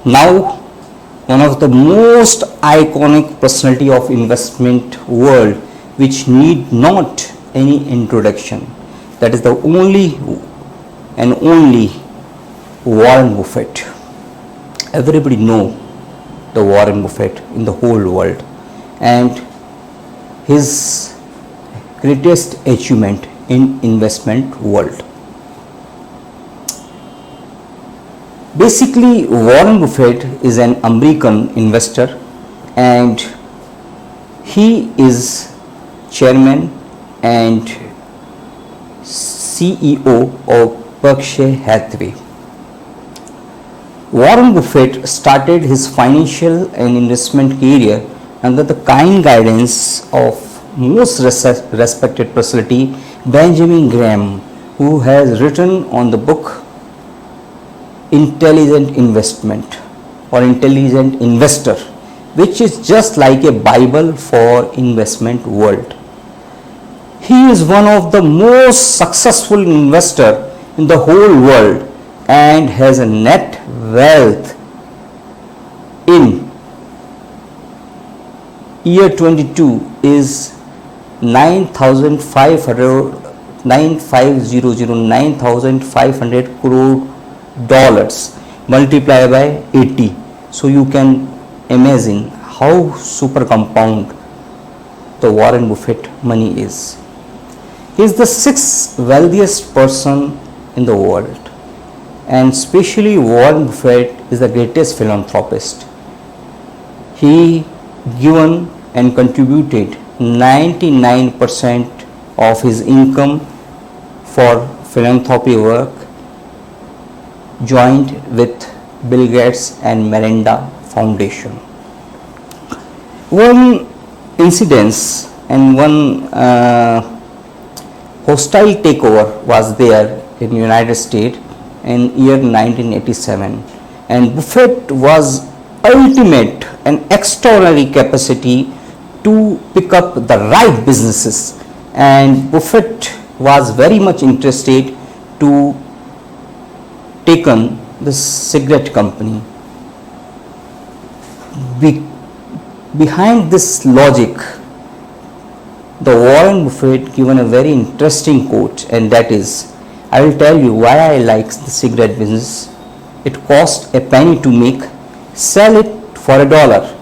Now one of the most iconic personality of investment world, which need not any introduction. That is the only and only Warren Buffett. Everybody know the Warren Buffett in the whole world, and his greatest achievement in investment world. Basically, Warren Buffett is an American investor, and he is chairman and CEO of Berkshire Hathaway. Warren Buffett started his financial and investment career under the kind guidance of most respected personality Benjamin Graham, who has written on the book Intelligent Investment or Intelligent Investor, which is just like a Bible for investment world. He is one of the most successful investor in the whole world and has a net wealth in year 22 is 9,500 crore dollars multiplied by 80. So you can imagine how super compound the Warren Buffett money is. He is the sixth wealthiest person in the world, and especially Warren Buffett is the greatest philanthropist. He given and contributed 99% of his income for philanthropy work, joined with Bill Gates and Melinda Foundation. One incident and one hostile takeover was there in United States in year 1987, and Buffett was ultimate and extraordinary capacity to pick up the right businesses, and Buffett was very much interested to taken this cigarette company. Behind this logic, the Warren Buffett given a very interesting quote, and that is, I will tell you why I like the cigarette business. It costs a penny to make, sell it for $1.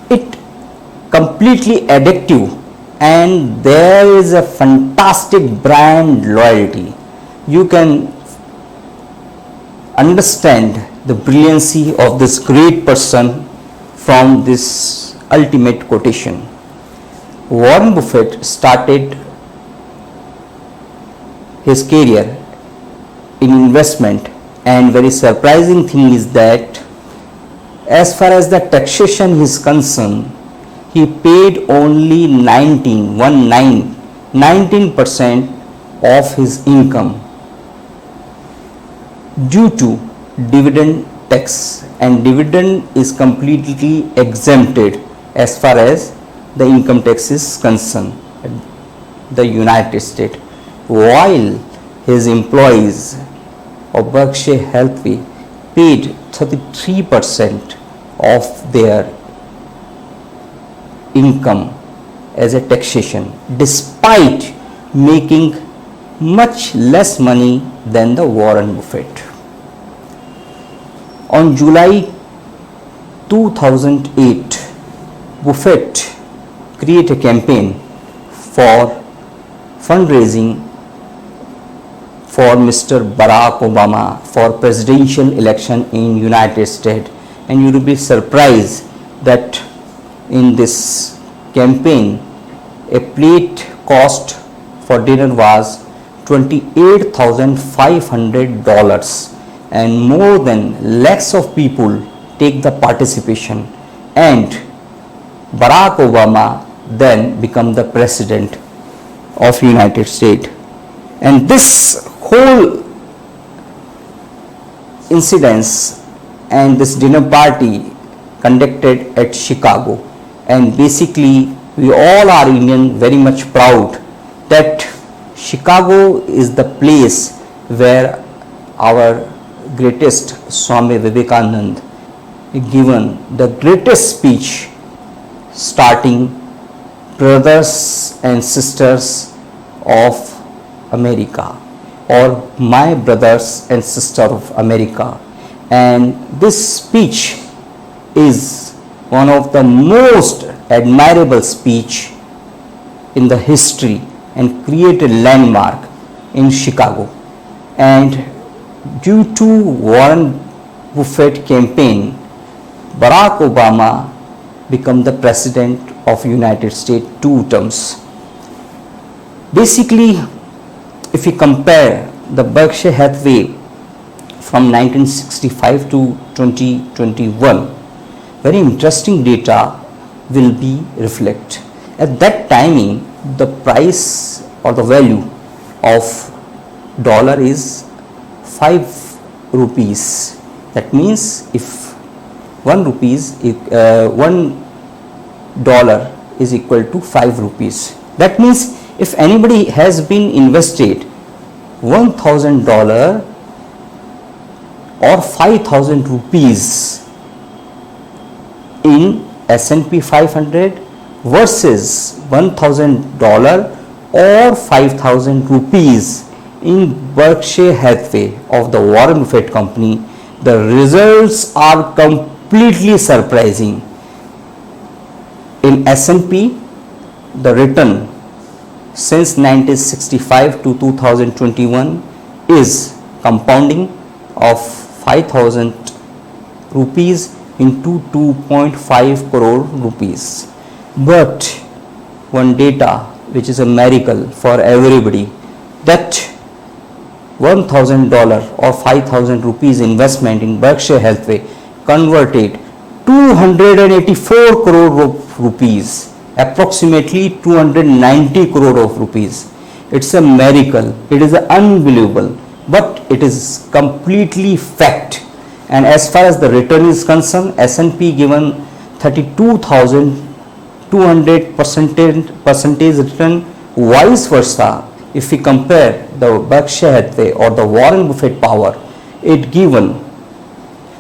It completely addictive, and there is a fantastic brand loyalty. You can understand the brilliancy of this great person from this ultimate quotation. Warren Buffett started his career in investment, and very surprising thing is that as far as the taxation is concerned, he paid only 19% of his income due to dividend tax, and dividend is completely exempted as far as the income tax is concerned in the United States, while his employees of Berkshire Hathaway paid 33% of their income as a taxation, despite making much less money than the Warren Buffett. On July 2008, Buffett created a campaign for fundraising for Mr. Barack Obama for presidential election in United States, and you will be surprised that in this campaign a plate cost for dinner was $28,500, and more than lakhs of people take the participation, and Barack Obama then become the president of United States. And this whole incidents and this dinner party conducted at Chicago, and basically we all are Indian very much proud that Chicago is the place where our greatest Swami Vivekananda given the greatest speech starting brothers and sisters of America, or my brothers and sisters of America. And this speech is one of the most admirable speech in the history and created landmark in Chicago. And due to Warren Buffett campaign, Barack Obama became the president of United States 2 terms. Basically, if we compare the Berkshire Hathaway from 1965 to 2021, very interesting data will be reflect. At that timing, the price or the value of dollar is 5 rupees. That means if 1 rupees, $1 is equal to 5 rupees. That means if anybody has been invested $1,000 or 5,000 rupees in S&P 500 versus $1,000 or 5,000 rupees in Berkshire Hathaway of the Warren Buffett company, the results are completely surprising. In S&P, the return since 1965 to 2021 is compounding of 5,000 rupees into 2.5 crore rupees. But one data which is a miracle for everybody, that $1,000 or 5,000 rupees investment in Berkshire Hathaway converted 284 crore rupees, approximately 290 crore of rupees. It's a miracle. It is unbelievable, but it is completely fact. And as far as the return is concerned, S&P given 32,200 percentage return. Vice versa, if we compare the Berkshire Hathaway or the Warren Buffett power, it given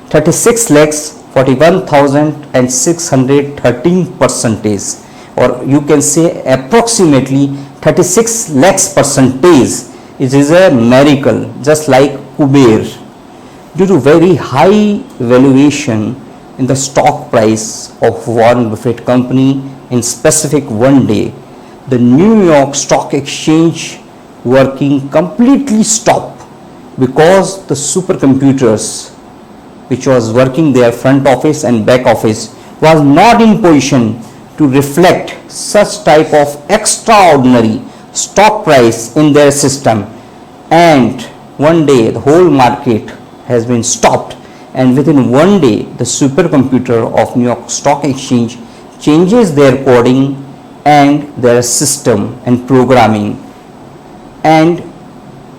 36 lakhs 41,613 percentage, or you can say approximately 36 lakhs percentage. It is a miracle, just like Kuber. Due to very high valuation in the stock price of Warren Buffett company in specific one day, the New York Stock Exchange working completely stopped because the supercomputers which was working their front office and back office was not in position to reflect such type of extraordinary stock price in their system. And one day the whole market has been stopped, and within one day the supercomputer of New York Stock Exchange changes their coding and their system and programming, and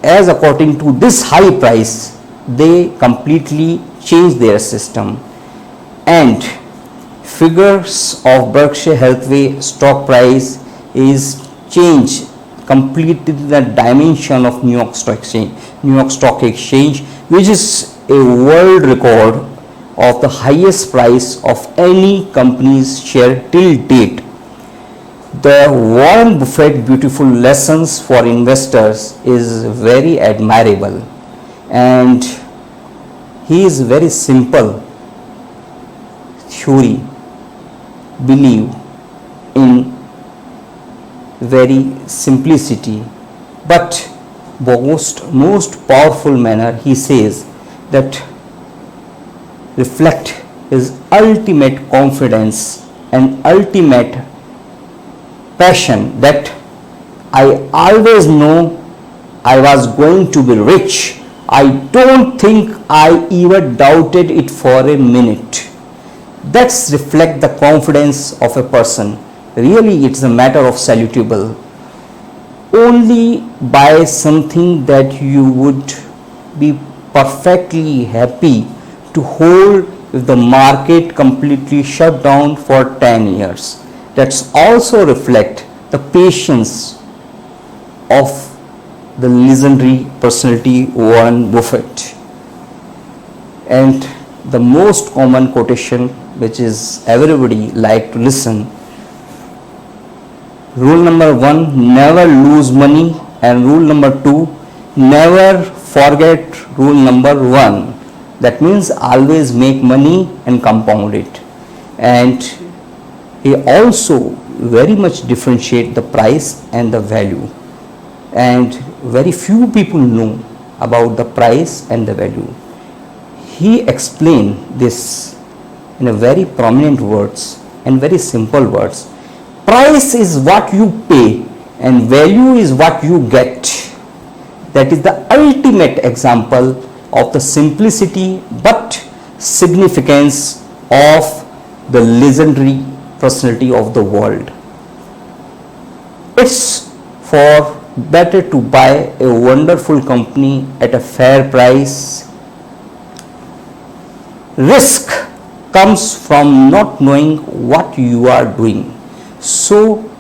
as according to this high price they completely change their system, and figures of Berkshire Hathaway stock price is changed completely the dimension of New York Stock Exchange, which is a world record of the highest price of any company's share till date. The Warren Buffett beautiful lessons for investors is very admirable, and he is very simple theory, believe in very simplicity, but most powerful manner. He says that reflect his ultimate confidence and ultimate passion that I always know I was going to be rich. I don't think I even doubted it for a minute. That's reflect the confidence of a person. Really, it's a matter of salutable. Only buy something that you would be perfectly happy to hold if the market completely shut down for 10 years. That's also reflect the patience of the legendary personality Warren Buffett. And the most common quotation which is everybody like to listen. Rule number 1, never lose money, and rule number 2, never forget rule number 1. That means always make money and compound it. And he also very much differentiate the price and the value, and very few people know about the price and the value. He explained this in a very prominent words and very simple words. Price is what you pay and value is what you get. That is the ultimate example of the simplicity but significance of the legendary personality of the world. It's for better to buy a wonderful company at a fair price. Risk comes from not knowing what you are doing. So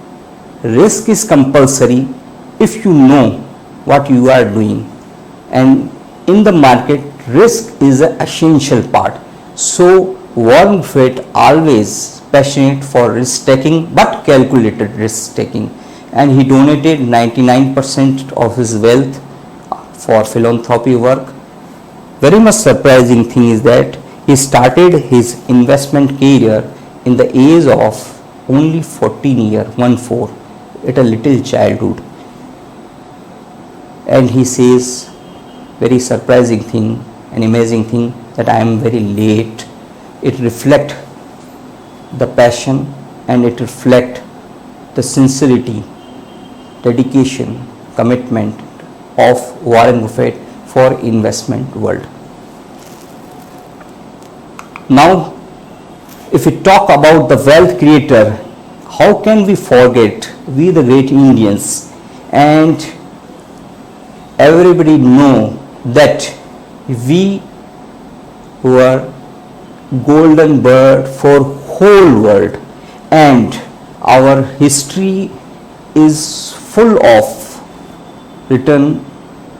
risk is compulsory if you know what you are doing, and in the market risk is an essential part. So Warren Buffett always passionate for risk taking but calculated risk taking, and he donated 99% of his wealth for philanthropy work. Very much surprising thing is that he started his investment career in the age of only 14 years, 14, at a little childhood. And he says very surprising thing, an amazing thing, that I am very late. It reflects the passion and it reflects the sincerity, dedication, commitment of Warren Buffett for investment world. Now, if we talk about the wealth creator, how can we forget we the great Indians? And everybody know that we were golden bird for whole world, and our history is full of written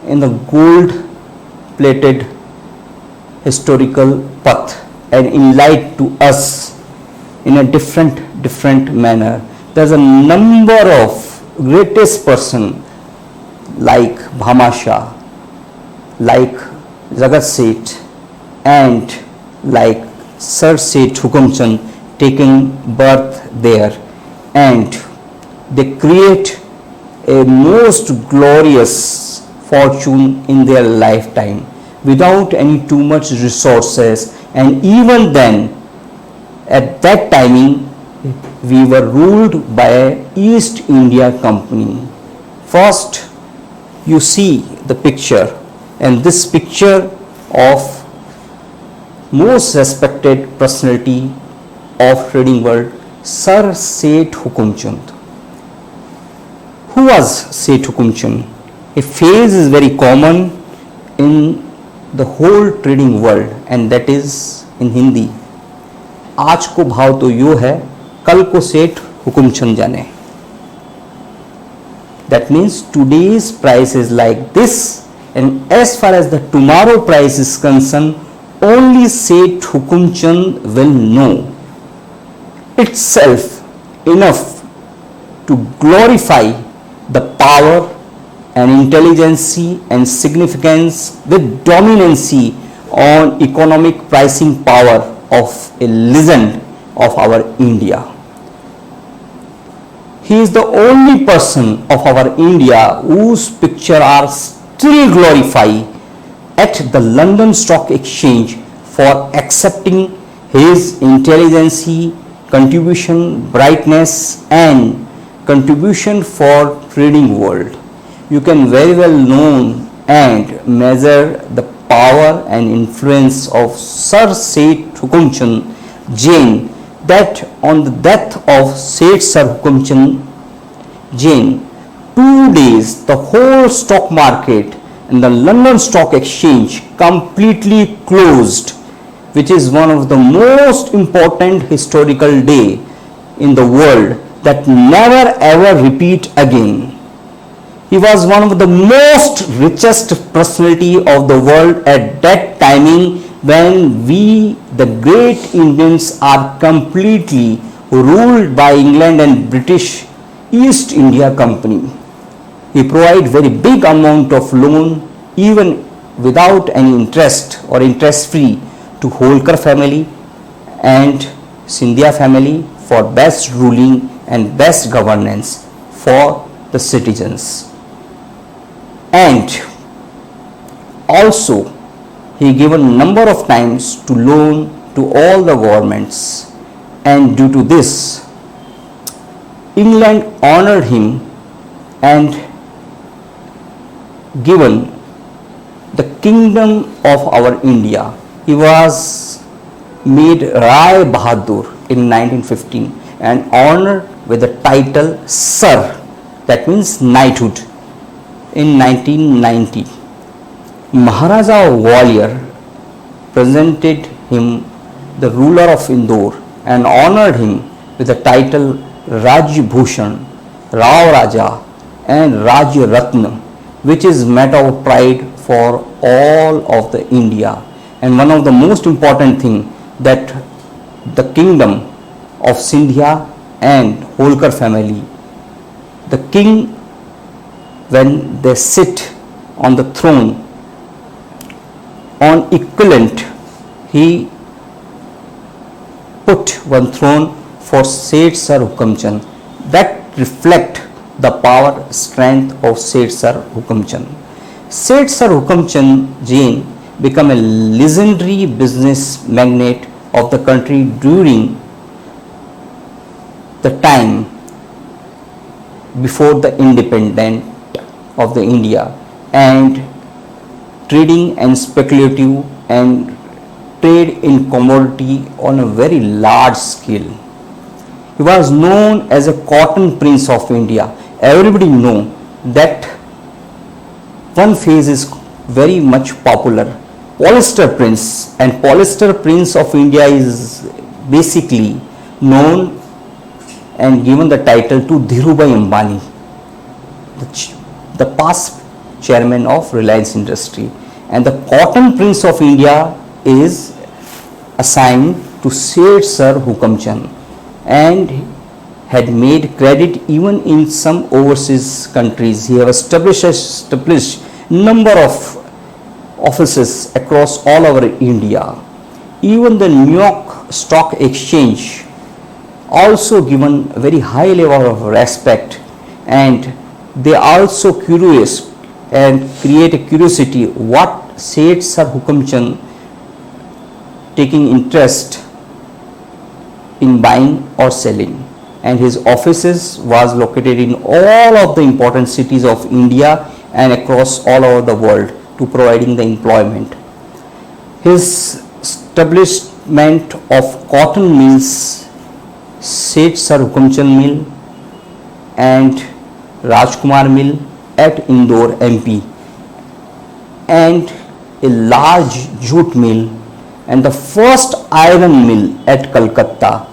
in the gold plated historical path and enlightened to us in a different manner. There's a number of greatest person like Bhamasha, like Jagat Seth, and like Sir Seth Hukumchand taking birth there, and they create a most glorious fortune in their lifetime without any too much resources. And even then, at that timing, we were ruled by East India Company. First, you see the picture, and this picture of most respected personality of trading world, Sir Seth Hukumchand. Who was Seth Hukumchand? A phrase is very common in the whole trading world, and that is in Hindi. आज को भाव तो यो है, कल को सेठ हुकुमचंद जाने. That means today's price is like this, and as far as the tomorrow price is concerned, only Seth Hukumchand will know. Itself enough to glorify the power and intelligence and significance with dominancy on economic pricing power of a legend of our India. He is the only person of our India whose picture are still glorified at the London Stock Exchange for accepting his intelligence, contribution, brightness, and contribution for trading world. You can very well know and measure the power and influence of Sir Seth Hukumchand Jain, that on the death of Seth Sir Hukumchand Jain, 2 days the whole stock market and the London Stock Exchange completely closed, which is one of the most important historical day in the world that never ever repeat again. He was one of the most richest personality of the world at that timing when we, the great Indians, are completely ruled by England and British East India Company. He provided very big amount of loan even without any interest or interest free to Holkar family and Scindia family for best ruling and best governance for the citizens. And also he given number of times to loan to all the governments, and due to this England honored him and given the kingdom of our India. He was made Rai Bahadur in 1915 and honored with the title Sir, that means knighthood, in 1990. Maharaja Gwalior presented him the ruler of Indore and honored him with the title Raj Bhushan, Rao Raja and Raj Ratna, which is matter of pride for all of the India. And one of the most important thing that the kingdom of Scindia and Holkar family, the king, when they sit on the throne on equivalent, he put one throne for Seth Sir Hukamchand that reflect the power strength of Seth Sir Hukamchand. Seth Sir Hukamchand Jain became a legendary business magnate of the country during the time before the independence of the India, and trading and speculative and trade in commodity on a very large scale. He was known as a cotton prince of India. Everybody know that one phase is very much popular, polyester prince, and polyester prince of India is basically known and given the title to Dhirubhai Ambani, the past chairman of Reliance Industry, and the cotton prince of India is assigned to Seth Sir Hukamchand and had made credit even in some overseas countries. He has established number of offices across all over India. Even the New York Stock Exchange also given very high level of respect, and they also curious and create a curiosity what Seth Sir Hukamchand taking interest in buying or selling, and his offices was located in all of the important cities of India and across all over the world to providing the employment. His establishment of cotton mills, Seth Sir Hukamchand Mill and Rajkumar Mill at Indore, MP, and a large jute mill and the first iron mill at Calcutta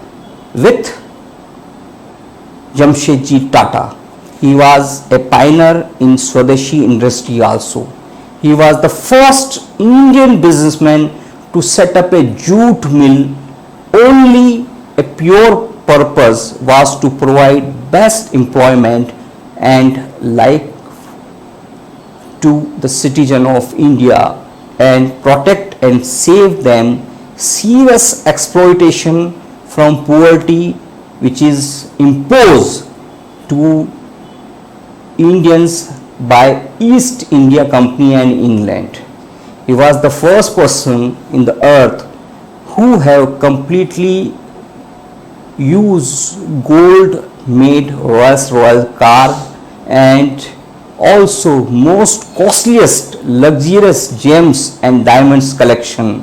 with Jamshedji Tata. He was a pioneer in Swadeshi industry also. He was the first Indian businessman to set up a jute mill. Only a pure purpose was to provide best employment and like to the citizen of India and protect and save them serious exploitation from poverty which is imposed to Indians by East India Company and England. He was the first person in the earth who have completely used gold made Rolls Royce car and also most costliest luxurious gems and diamonds collection,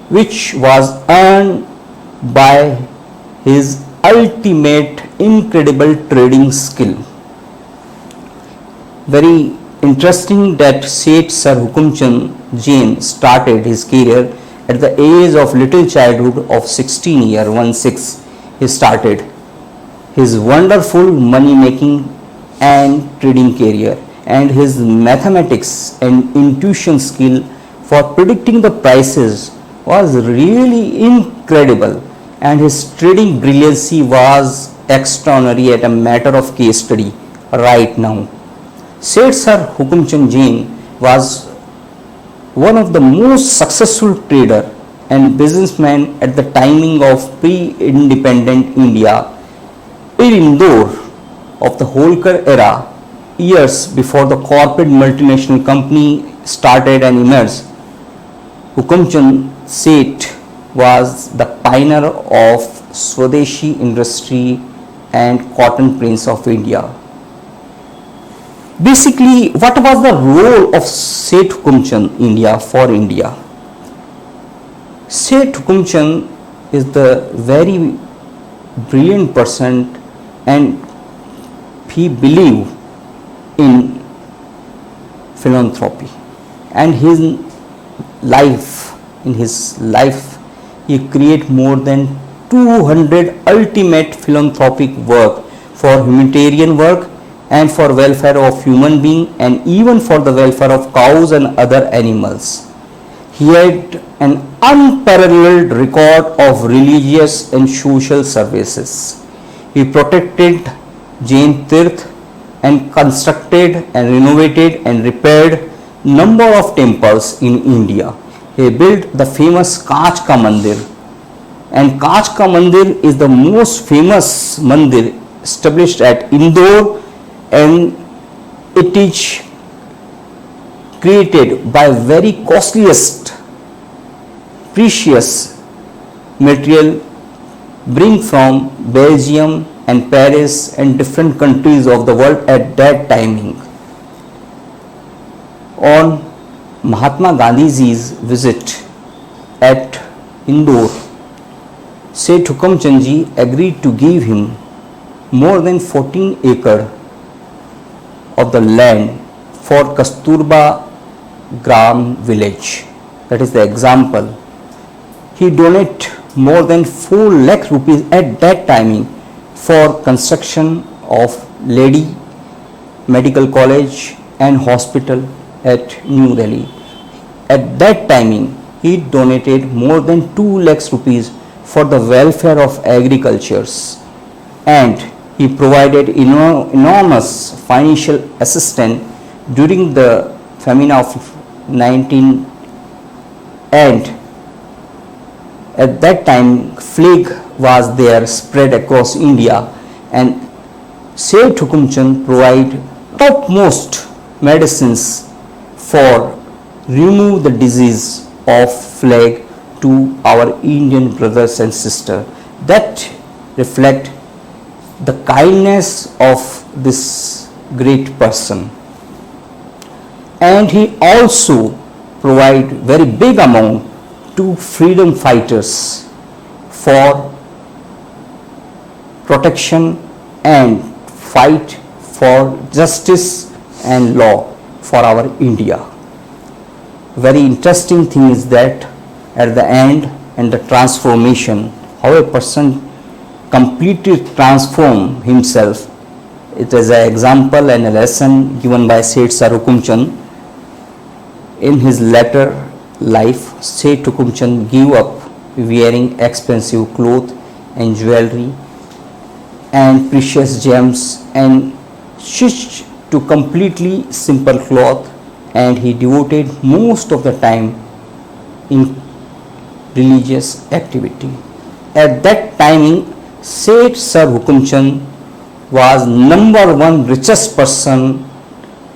which was earned by his ultimate incredible trading skill. Very interesting that Seth Sir Hukamchand Jain started his career at the age of little childhood of 16 years, 16. He started his wonderful money making and trading career, and his mathematics and intuition skill for predicting the prices was really incredible, and his trading brilliancy was extraordinary at a matter of case study right now. Seth Sir Hukumchand Jain was one of the most successful trader and businessman at the timing of pre-independent India in Indore of the Holkar era, years before the corporate multinational company started and emerged. Hukumchand Seth was the pioneer of Swadeshi industry and cotton prince of India. Basically, what was the role of Seth Hukumchand India for India? Seth Hukumchand is the very brilliant person, and he believed in philanthropy, and in his life he created more than 200 ultimate philanthropic work for humanitarian work and for welfare of human being, and even for the welfare of cows and other animals. He had an unparalleled record of religious and social services. He protected Jain Tirth and constructed and renovated and repaired number of temples in India. He built the famous Kach Ka Mandir, and Kach Ka Mandir is the most famous mandir established at Indore, and it is created by very costliest precious material bring from Belgium and Paris and different countries of the world at that timing. On Mahatma Gandhi's visit at Indore, Seth Hukumchand ji agreed to give him more than 14 acres of the land for Kasturba Gram village. That is the example. He donated more than 4 lakh rupees at that timing for construction of Lady Medical College and Hospital at New Delhi. At that timing, he donated more than 2 lakhs rupees for the welfare of agricultures, and he provided enormous financial assistance during the famine of 19, and at that time plague was there spread across India, and Seth Hukumchand provided topmost medicines for remove the disease of plague to our Indian brothers and sisters. That reflect the kindness of this great person. And he also provide very big amount to freedom fighters for protection and fight for justice and law for our India. Very interesting thing is that at the end and the transformation, how a person completely transform himself, it is an example and a lesson given by Seth Sir Hukumchand. In his later life, Seth Hukumchand gave up wearing expensive clothes and jewelry and precious gems and switched to completely simple cloth, and he devoted most of the time in religious activity. At that timing, Seth Sir Hukumchand was number one richest person,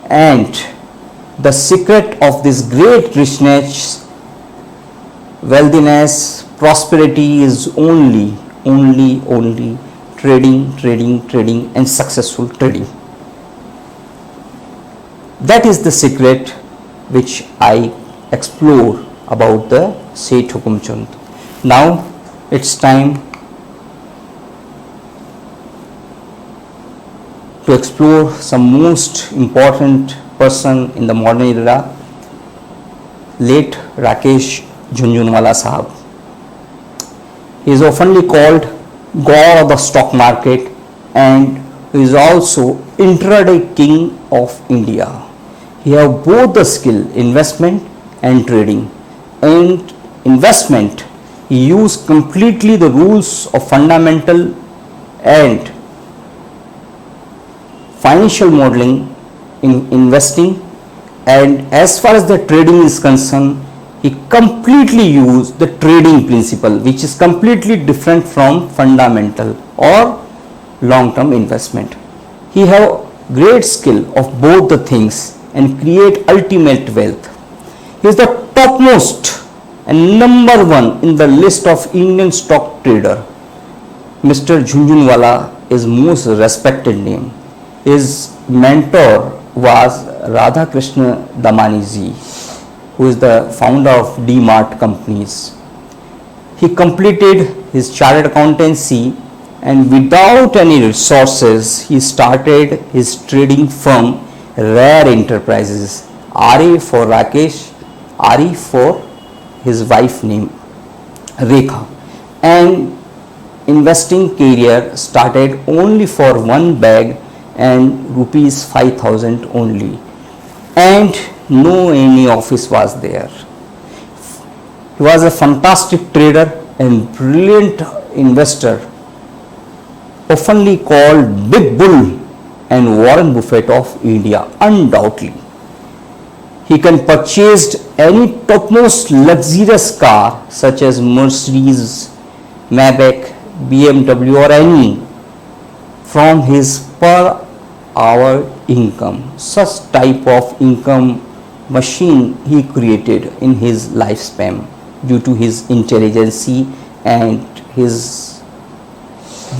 and the secret of this great richness, wealthiness, prosperity is only trading and successful trading. That is the secret which I explore about the Seth Hukumchand. Now it's time to explore some most important person in the modern era, late Rakesh Jhunjhunwala Sahab. He is oftenly called God of the stock market, and he is also intraday king of India. He have both the skill, investment and trading, and investment, he used completely the rules of fundamental and financial modeling in investing, and as far as the trading is concerned, he completely used the trading principle, which is completely different from fundamental or long term investment. He have great skill of both the things and create ultimate wealth. He is the topmost and number one in the list of Indian stock trader. Mr. Jhunjhunwala is most respected name. His mentor was Radhakrishna Damani ji, who is the founder of D-Mart companies. He completed his chartered accountancy, and without any resources, he started his trading firm Rare Enterprises, RA for Rakesh, RE for his wife name Rekha, and investing career started only for one bag and rupees 5,000 only, and no any office was there. He was a fantastic trader and brilliant investor, oftenly called Big Bull and Warren Buffett of India. Undoubtedly, he can purchase any topmost luxurious car such as Mercedes, Maybach, BMW or any from his per hour income. Such type of income machine he created in his lifespan due to his intelligence and his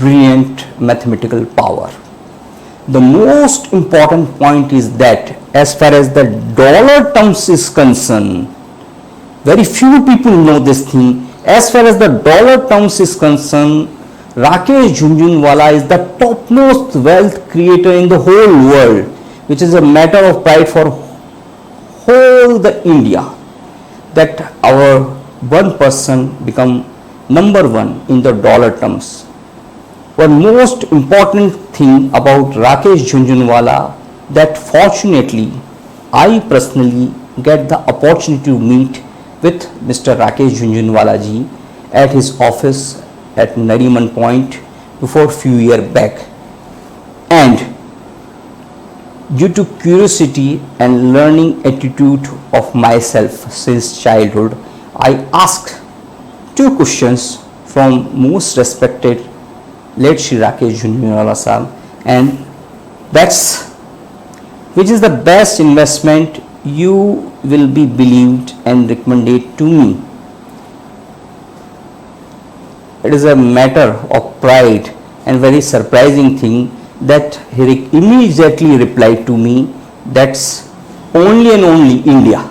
brilliant mathematical power. The most important point is that as far as the dollar terms is concerned, very few people know this thing. As far as the dollar terms is concerned, Rakesh Jhunjhunwala is the topmost wealth creator in the whole world, which is a matter of pride for whole the India, that our one person become number one in the dollar terms. One most important thing about Rakesh Jhunjhunwala, that fortunately I personally get the opportunity to meet with Mr. Rakesh Jhunjhunwala ji at his office at Nariman Point before few years back, and due to curiosity and learning attitude of myself since childhood, I asked two questions from most respected late Shri Rakesh Jhunjhunwala sahab, and that's, which is the best investment you will be believed and recommended to me. It is a matter of pride and very surprising thing that he immediately replied to me, that's only and only India.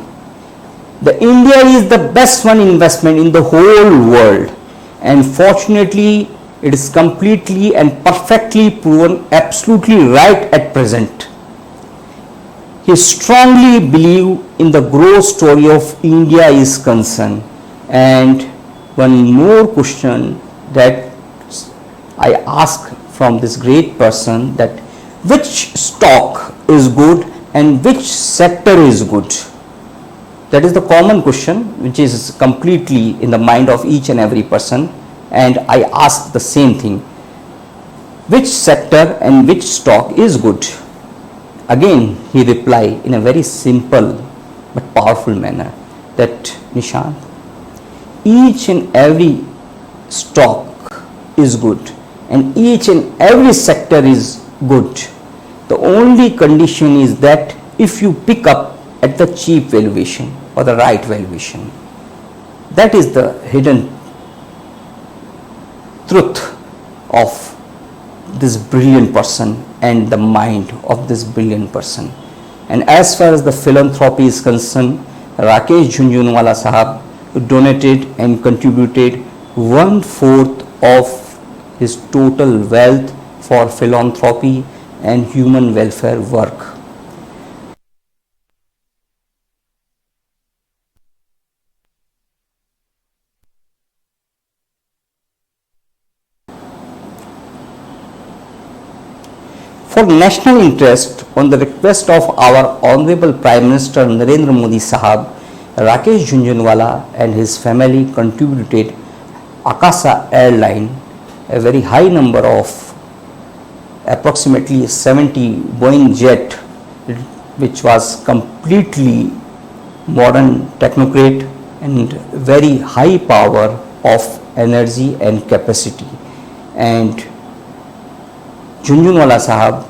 The India is the best one investment in the whole world, and fortunately it is completely and perfectly proven absolutely right at present. He strongly believe in the growth story of India is concerned. And one more question that I ask from this great person, that which stock is good and which sector is good? That is the common question which is completely in the mind of each and every person, and I ask the same thing, which sector and which stock is good? Again he replied in a very simple but powerful manner that, Nishant, each and every stock is good and each and every sector is good. The only condition is that if you pick up at the cheap valuation or the right valuation. That is the hidden truth of this brilliant person and the mind of this brilliant person. And as far as the philanthropy is concerned, Rakesh Jhunjhunwala sahab donated and contributed 1/4 of his total wealth for philanthropy and human welfare work. For national interest, on the request of our Honorable Prime Minister Narendra Modi Sahab, Rakesh Jhunjhunwala and his family contributed Akasa Airline a very high number of approximately 70 Boeing jet, which was completely modern technocrate and very high power of energy and capacity. And Jhunjhunwala Sahab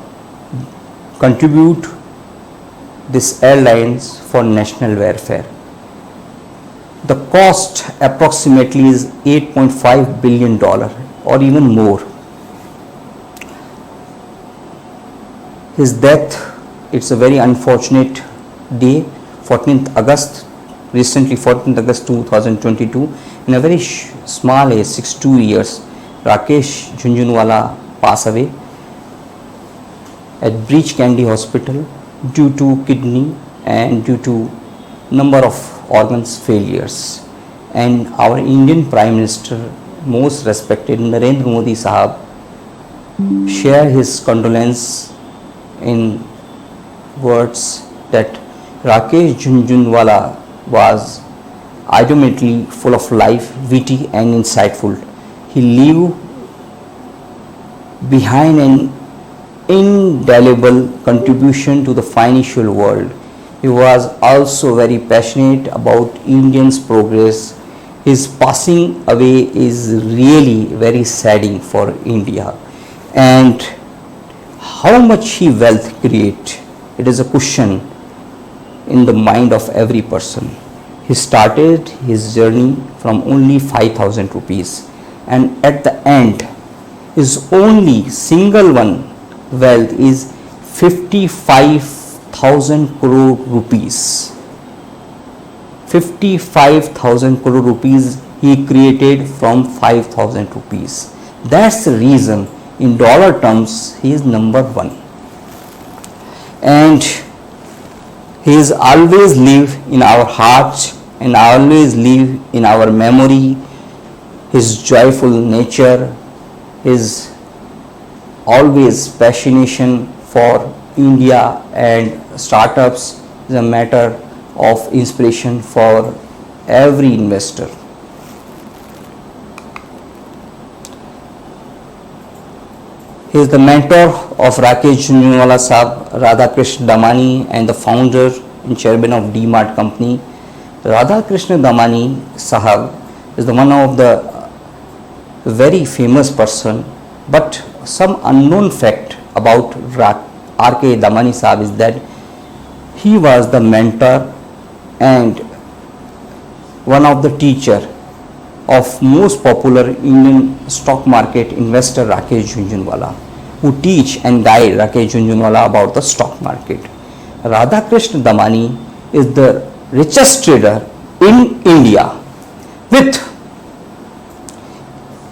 contribute this airlines for national welfare. The cost approximately is $8.5 billion or even more. His death, it's a very unfortunate day, 14th August, recently 14th August 2022, in a very small age, 62 years, Rakesh Jhunjhunwala passed away at Breach Candy Hospital due to kidney and due to number of organs failures. And our Indian Prime Minister, most respected Narendra Modi Sahab, share his condolence in words that Rakesh Jhunjhunwala was ultimately full of life, witty and insightful. He leave behind an indelible contribution to the financial world. He was also very passionate about Indians' progress. His passing away is really very saddening for India. And how much he wealth create, it is a question in the mind of every person. He started his journey from only 5,000 rupees, and at the end his only single one wealth is 55,000 crore rupees. 55,000 crore rupees he created from 5,000 rupees. That's the reason in dollar terms he is number one. And he is always live in our hearts and always live in our memory. His joyful nature, his always passionation for India and startups is a matter of inspiration for every investor. He is the mentor of Rakesh Jhunjhunwala Sahab, Radhakrishna Damani, and the founder and chairman of D-Mart company. Radhakrishna Damani Sahab is the one of the very famous person, but some unknown fact about R.K. Damani Sahab is that he was the mentor and one of the teacher of most popular Indian stock market investor Rakesh Jhunjhunwala, who teach and guide Rakesh Jhunjhunwala about the stock market. Radhakrishna Damani is the richest trader in India with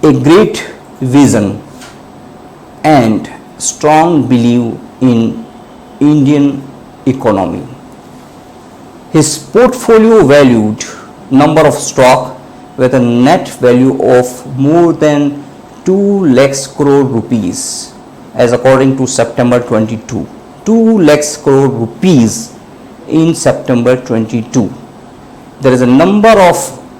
a great vision and strong belief in Indian economy. His portfolio valued number of stock with a net value of more than 2 lakhs crore rupees as according to September 22. 2 lakhs crore rupees in September 22. There is a number of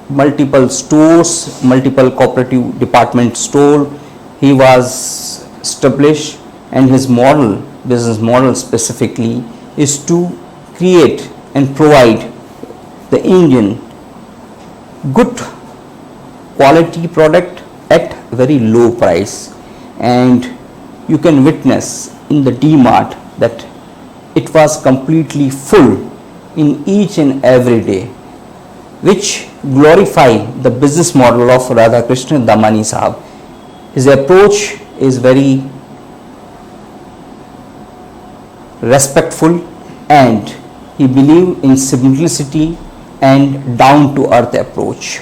multiple stores, multiple cooperative department store he was established, and his model, business model specifically, is to create and provide the Indian good quality product at very low price. And you can witness in the D-Mart that it was completely full in each and every day, which glorify the business model of Radhakrishna Damani Sahab. His approach is very respectful and he believed in simplicity and down to earth approach.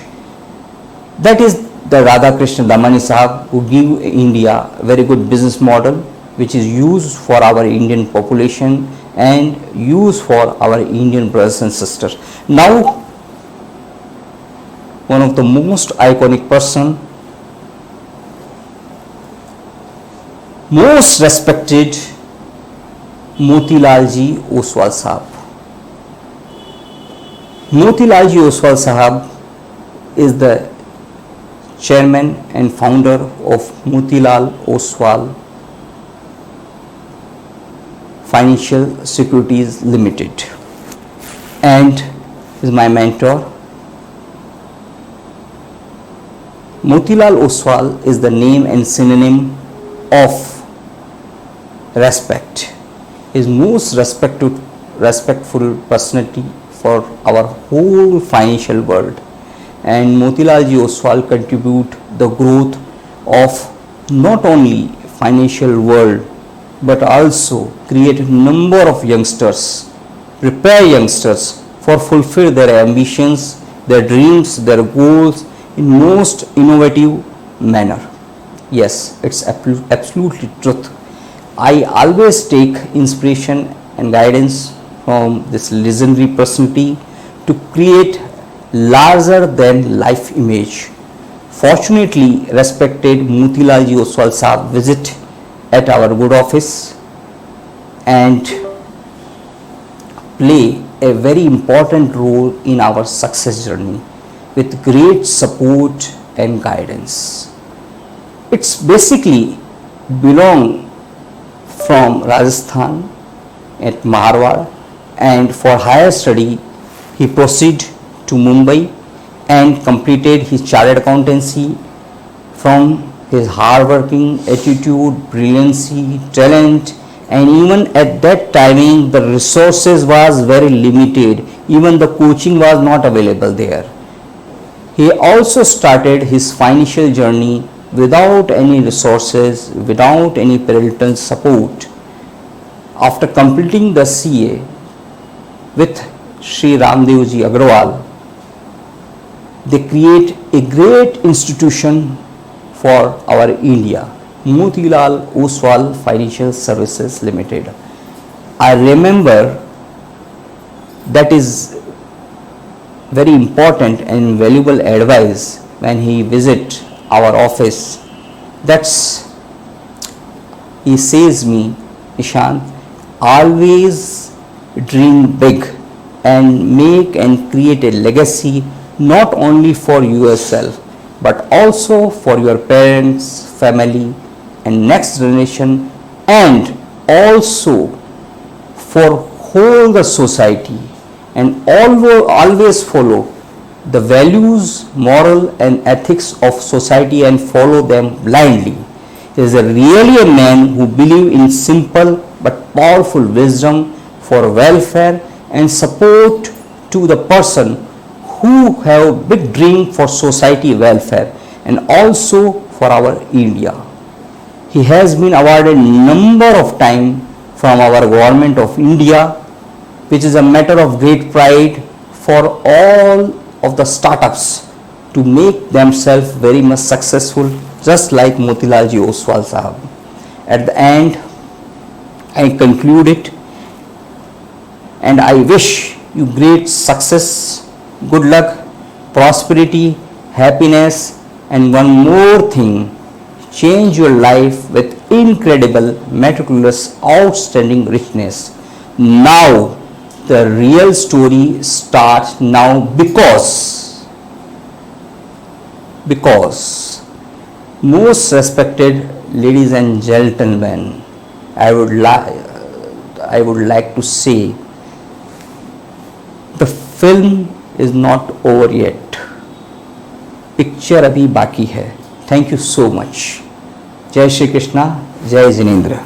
That is the Radhakrishna Damani Sahab who give India a very good business model which is used for our Indian population and used for our Indian brothers and sisters. Now, one of the most iconic person, most respected Motilal ji Oswal Sahab. Motilal Ji Oswal Sahab is the chairman and founder of Motilal Oswal Financial Securities Limited and is my mentor. Motilal Oswal is the name and synonym of respect. He is most respectful personality for our whole financial world, and Motilal Ji Oswal contribute the growth of not only financial world but also create a number of youngsters, prepare youngsters for fulfill their ambitions, their dreams, their goals in most innovative manner. Yes, it's absolutely truth. I always take inspiration and guidance from this legendary personality to create larger than life image. Fortunately, respected Motilal Ji Oswal Sahab visit at our good office and play a very important role in our success journey with great support and guidance. It's basically belong from Rajasthan at Marwar, and for higher study he proceed to Mumbai and completed his chartered accountancy. From his hard-working attitude, brilliancy, talent, and even at that timing the resources was very limited, even the coaching was not available there. He also started his financial journey without any resources, without any parental support. After completing the CA with Sri Ramdev Ji Agrawal, they create a great institution for our India, Motilal Oswal Financial Services Limited. I remember that is very important and valuable advice when he visit our office. That's he says me, Nishant, always dream big and make and create a legacy not only for yourself but also for your parents, family and next generation, and also for whole the society, and always follow the values, moral and ethics of society and follow them blindly. He is really a man who believes in simple but powerful wisdom for welfare and support to the person who have big dream for society welfare and also for our India. He has been awarded number of time from our government of India, which is a matter of great pride for all of the startups to make themselves very much successful, just like Motilal Ji Oswal Sahab. At the end, I conclude it and I wish you great success, good luck, prosperity, happiness, and one more thing, change your life with incredible, meticulous, outstanding richness. Now, the real story starts now because most respected ladies and gentlemen, I would like to say the film is not over yet. Picture अभी बाकी है. Thank you so much. जय श्री कृष्णा, जय जिनेंद्र.